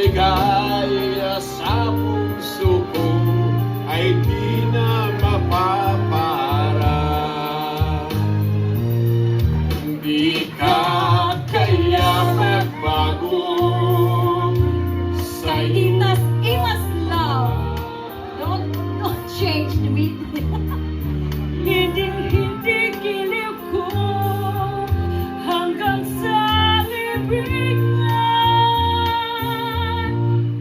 Ligaya sa puso ko ay di na mapapara. Di ka kaya magbago sa Kaitas, imas love. Don't change me. Hindi giliw ko hanggang sa libingan.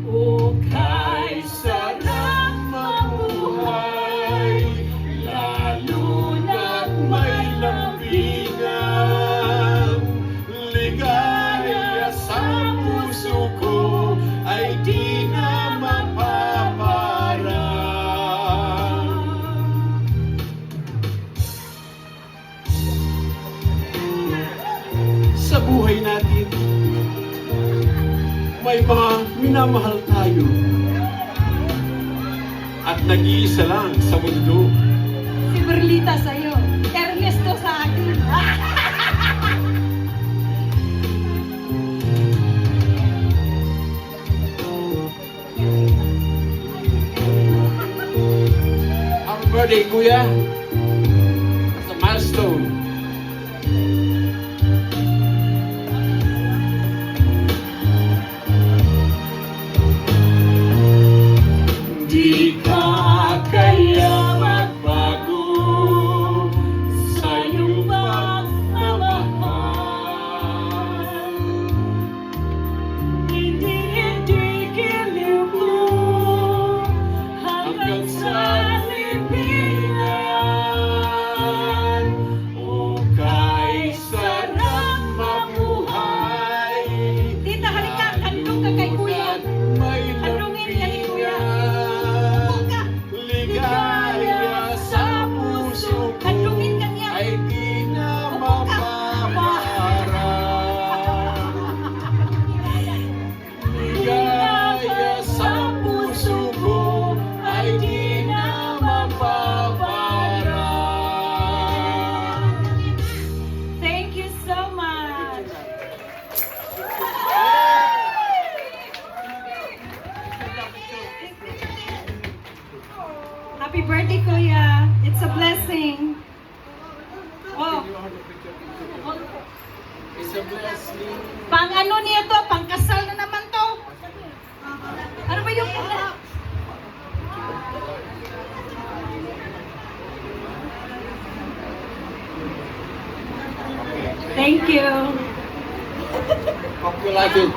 O kay sarap mabuhay, lalo na't may lambingan. ligaya sa puso ko ay di na mapapara. Sa buhay natin, may mga minamahal tayo at nag-iisa lang sa mundo. Si Berlita sa'yo, Ernesto sa akin. Happy birthday, Kuya! It's a milestone. Di ka kaya magbago sa iyong pagmamahal. Hindi giliw ko hanggang sa libingan. O kay sarap mabuhay, Tita, halika, kandong ka kay Kuya. may Kandungin ka ni Kuya. lambingan. Ligaya sa puso ko Kandungin ka niya. ay di na mapapara. Ligaya sa puso ko ay di na mapapara. Thank you so much. Happy birthday, Kuya. It's a blessing. Oh, It's a blessing. pang ano niya to? Pang kasal na naman to. Ano ba yung... Thank you. Hope you like it.